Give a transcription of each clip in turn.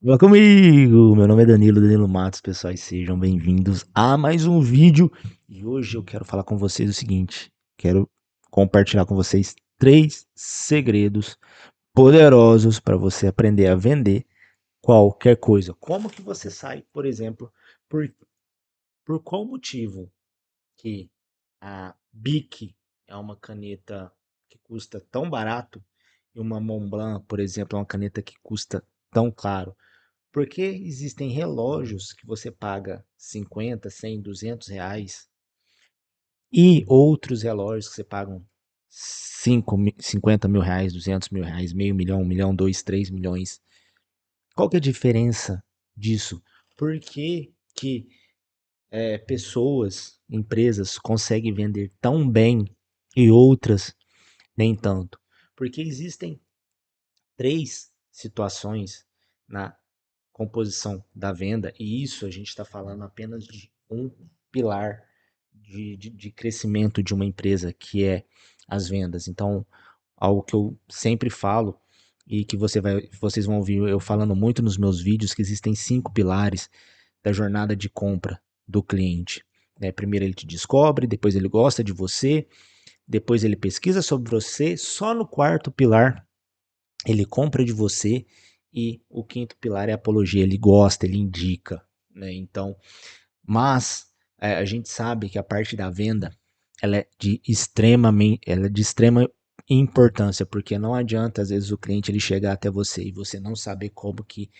Fala comigo! Meu nome é Danilo Matos, pessoal, e sejam bem-vindos a mais um vídeo. E hoje eu quero falar com vocês o seguinte: quero compartilhar com vocês 3 segredos poderosos para você aprender a vender qualquer coisa. Como que você sai, por exemplo, por, por qual motivo que a Bic é uma caneta que custa tão barato e uma Montblanc, por exemplo, é uma caneta que custa tão caro? Porque existem relógios que você paga 50, 100, R$ 200 e outros relógios que você paga 50 mil reais, R$ 200 mil, meio milhão, 1 milhão, 2, 3 milhões. Qual que é a diferença disso? Por que que pessoas, empresas conseguem vender tão bem e outras nem tanto? Porque existem 3 situações na composição da venda, e isso a gente está falando apenas de um pilar de crescimento de uma empresa, que é as vendas. Então, algo que eu sempre falo e que vocês vão ouvir eu falando muito nos meus vídeos, que existem 5 pilares da jornada de compra do cliente. Primeiro ele te descobre, depois ele gosta de você, depois ele pesquisa sobre você, só no quarto pilar ele compra de você, e o quinto pilar é a apologia, ele gosta, ele indica, né? Então, mas a gente sabe que a parte da venda ela é de extrema importância, porque não adianta às vezes o cliente ele chegar até você e você não saber como que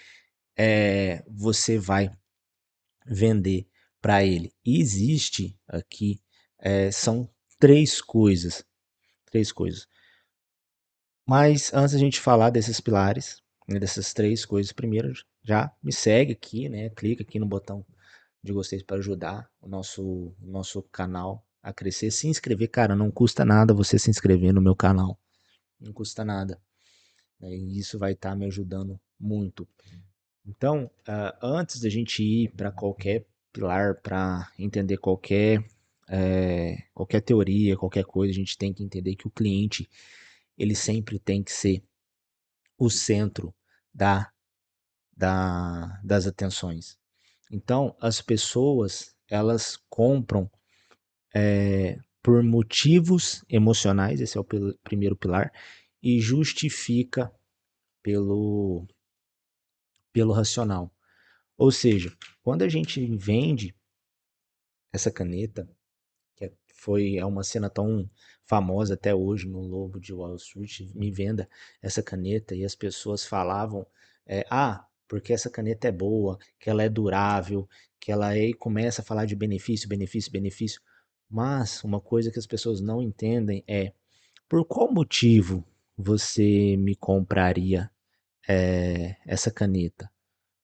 você vai vender para ele. E existe aqui são três coisas. Mas antes a gente falar desses pilares, né, dessas 3 coisas, primeiro já me segue aqui, né? Clica aqui no botão de gostei para ajudar o nosso canal a crescer. Se inscrever, cara, não custa nada você se inscrever no meu canal. Não custa nada, né? E isso vai estar me ajudando muito. Então, antes da gente ir para qualquer pilar, para entender qualquer teoria, qualquer coisa, a gente tem que entender que o cliente ele sempre tem que ser o centro da, das atenções. Então, as pessoas, elas compram por motivos emocionais, esse é o primeiro pilar, e justifica pelo, pelo racional. Ou seja, quando a gente vende essa caneta, é uma cena tão famosa até hoje no Lobo de Wall Street, me venda essa caneta, e as pessoas falavam, porque essa caneta é boa, que ela é durável, que ela é, e começa a falar de benefício, benefício, benefício. Mas uma coisa que as pessoas não entendem é por qual motivo você me compraria essa caneta?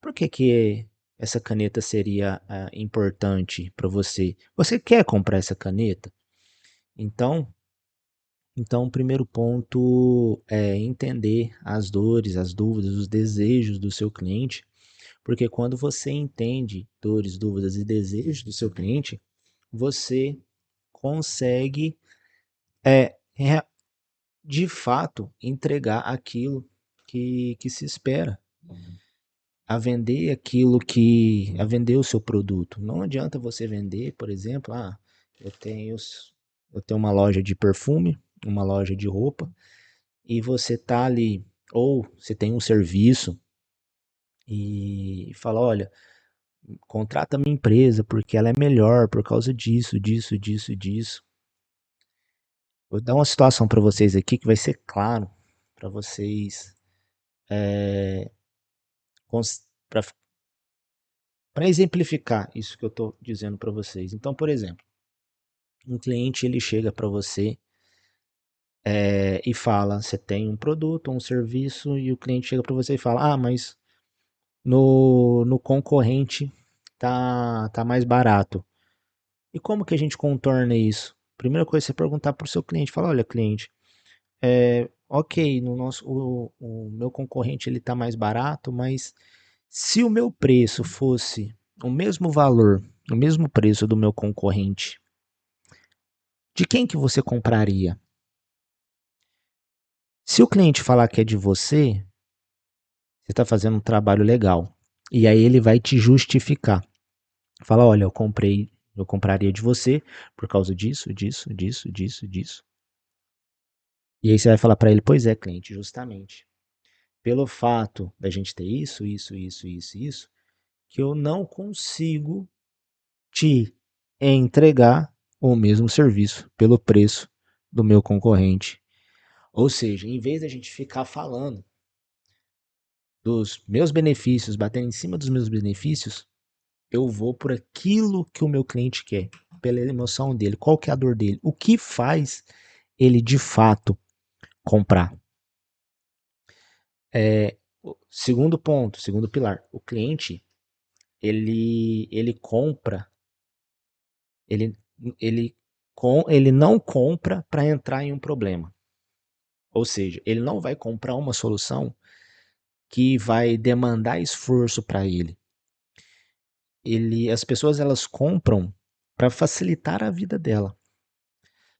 Por que que essa caneta seria importante para você? Você quer comprar essa caneta? Então, então, o primeiro ponto é entender as dores, as dúvidas, os desejos do seu cliente, porque quando você entende dores, dúvidas e desejos do seu cliente, você consegue, é, rea- de fato, entregar aquilo que se espera, a vender o seu produto. Não adianta você vender, por exemplo, eu tenho, eu tenho uma loja de perfume, uma loja de roupa, e você tá ali, ou você tem um serviço e fala, olha, contrata a minha empresa porque ela é melhor por causa disso, disso, disso, disso. Vou dar uma situação para vocês aqui que vai ser claro para vocês, para exemplificar isso que eu estou dizendo para vocês. Então, por exemplo, um cliente ele chega para você e fala, você tem um produto, um serviço, e o cliente chega para você e fala, mas no concorrente tá mais barato. E como que a gente contorna isso? Primeira coisa é você perguntar para o seu cliente, falar, olha cliente, ok, o meu concorrente ele tá mais barato, mas se o meu preço fosse o mesmo valor, o mesmo preço do meu concorrente, de quem que você compraria? Se o cliente falar que é de você, você está fazendo um trabalho legal. E aí ele vai te justificar. Fala, olha, eu compraria de você por causa disso, disso, disso, disso, disso. E aí você vai falar para ele, pois é, cliente, justamente. Pelo fato da gente ter isso, isso, isso, isso, isso, que eu não consigo te entregar o mesmo serviço pelo preço do meu concorrente. Ou seja, em vez da gente ficar falando dos meus benefícios, batendo em cima dos meus benefícios, eu vou por aquilo que o meu cliente quer, pela emoção dele, qual que é a dor dele, o que faz ele de fato comprar. Segundo ponto, segundo pilar, o cliente ele compra, ele, ele não compra para entrar em um problema. Ou seja, ele não vai comprar uma solução que vai demandar esforço para ele. As pessoas elas compram para facilitar a vida dela.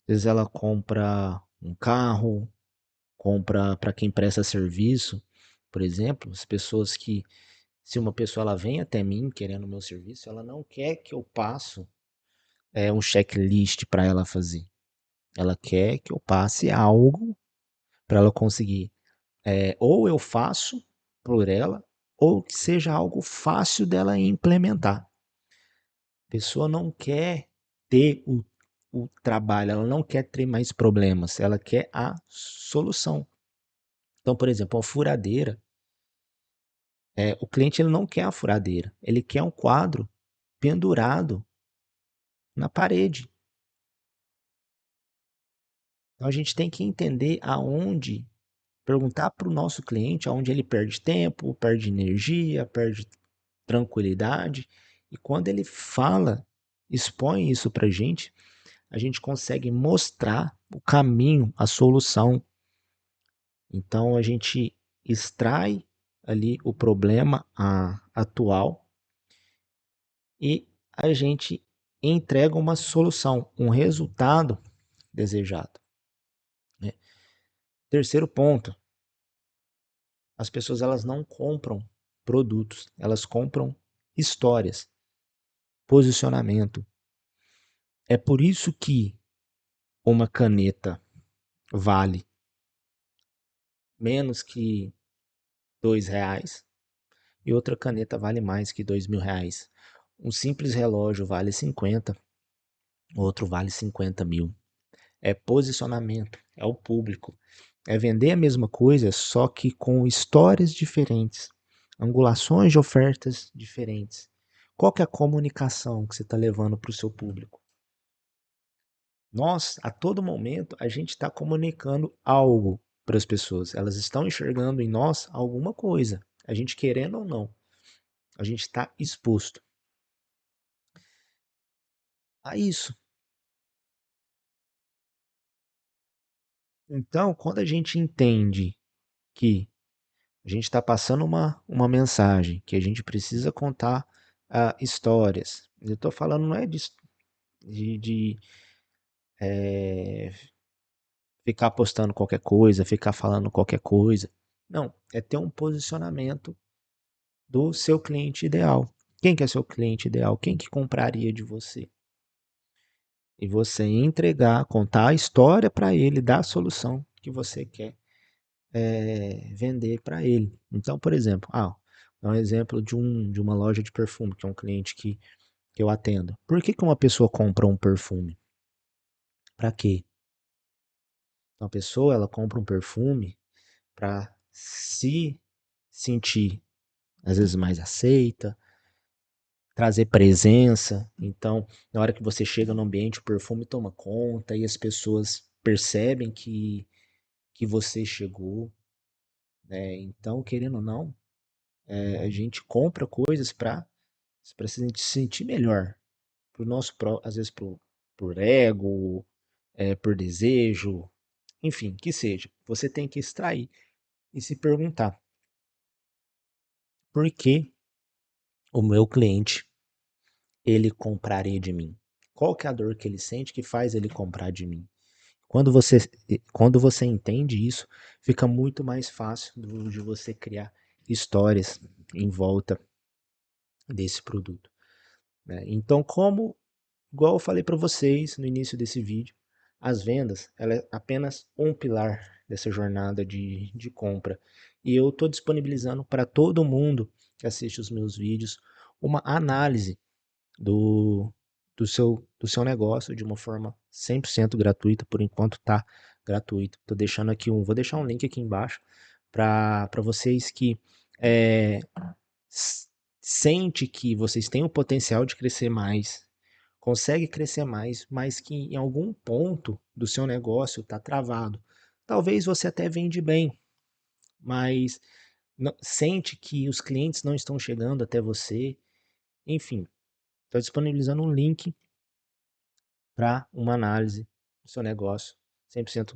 Às vezes ela compra um carro, compra para quem presta serviço, por exemplo, as pessoas que se uma pessoa ela vem até mim querendo o meu serviço, ela não quer que eu passe um checklist para ela fazer. Ela quer que eu passe algo para ela conseguir. Ou eu faço por ela, ou que seja algo fácil dela implementar. A pessoa não quer ter o trabalho, ela não quer ter mais problemas, ela quer a solução. Então, por exemplo, uma furadeira, o cliente ele não quer a furadeira, ele quer um quadro pendurado na parede. Então a gente tem que entender aonde, perguntar para o nosso cliente aonde ele perde tempo, perde energia, perde tranquilidade. E quando ele fala, expõe isso para a gente consegue mostrar o caminho, a solução. Então a gente extrai ali o problema atual e a gente entrega uma solução, um resultado desejado. Né? Terceiro ponto, as pessoas elas não compram produtos, elas compram histórias, posicionamento. É por isso que uma caneta vale menos que R$ 2 e outra caneta vale mais que R$ 2.000. Um simples relógio vale 50, outro vale 50 mil. É posicionamento, é o público. É vender a mesma coisa, só que com histórias diferentes, angulações de ofertas diferentes. Qual que é a comunicação que você está levando para o seu público? Nós, a todo momento, a gente está comunicando algo para as pessoas. Elas estão enxergando em nós alguma coisa. A gente querendo ou não, a gente está exposto a isso. Então, quando a gente entende que a gente está passando uma mensagem, que a gente precisa contar histórias. Eu estou falando não é de ficar postando qualquer coisa, ficar falando qualquer coisa. Não, é ter um posicionamento do seu cliente ideal. Quem que é seu cliente ideal? Quem que compraria de você? E você entregar, contar a história para ele da solução que você quer vender para ele. Então, por exemplo, dá um exemplo de uma loja de perfume, que é um cliente que eu atendo. Por que uma pessoa compra um perfume? Para quê? Uma pessoa ela compra um perfume para se sentir às vezes mais aceita, trazer presença. Então, na hora que você chega no ambiente, o perfume toma conta e as pessoas percebem que você chegou. Né? Então, querendo ou não, a gente compra coisas para se sentir melhor. Pro nosso, às vezes por ego, por desejo, enfim, que seja. Você tem que extrair e se perguntar por que o meu cliente ele compraria de mim? Qual que é a dor que ele sente que faz ele comprar de mim? Quando você, quando você entende isso, fica muito mais fácil de você criar histórias em volta desse produto, né? Então, igual eu falei para vocês no início desse vídeo, as vendas, ela é apenas um pilar dessa jornada de compra. E eu estou disponibilizando para todo mundo que assiste os meus vídeos uma análise do, do seu negócio de uma forma 100% gratuita. Por enquanto está gratuito. Tô deixando aqui vou deixar um link aqui embaixo para vocês que é, sente que vocês têm o potencial de crescer mais, consegue crescer mais, mas que em algum ponto do seu negócio está travado. Talvez você até vende bem, mas sente que os clientes não estão chegando até você. Enfim, estou disponibilizando um link para uma análise do seu negócio 100%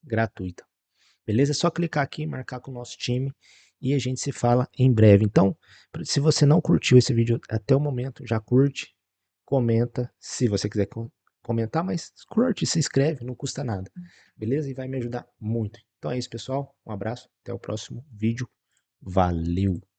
gratuita. Beleza? É só clicar aqui, marcar com o nosso time e a gente se fala em breve. Então, se você não curtiu esse vídeo até o momento, já curte, comenta, se você quiser comentar, mas curte, se inscreve, não custa nada. Beleza? E vai me ajudar muito. Então é isso, pessoal. Um abraço, até o próximo vídeo. Valeu!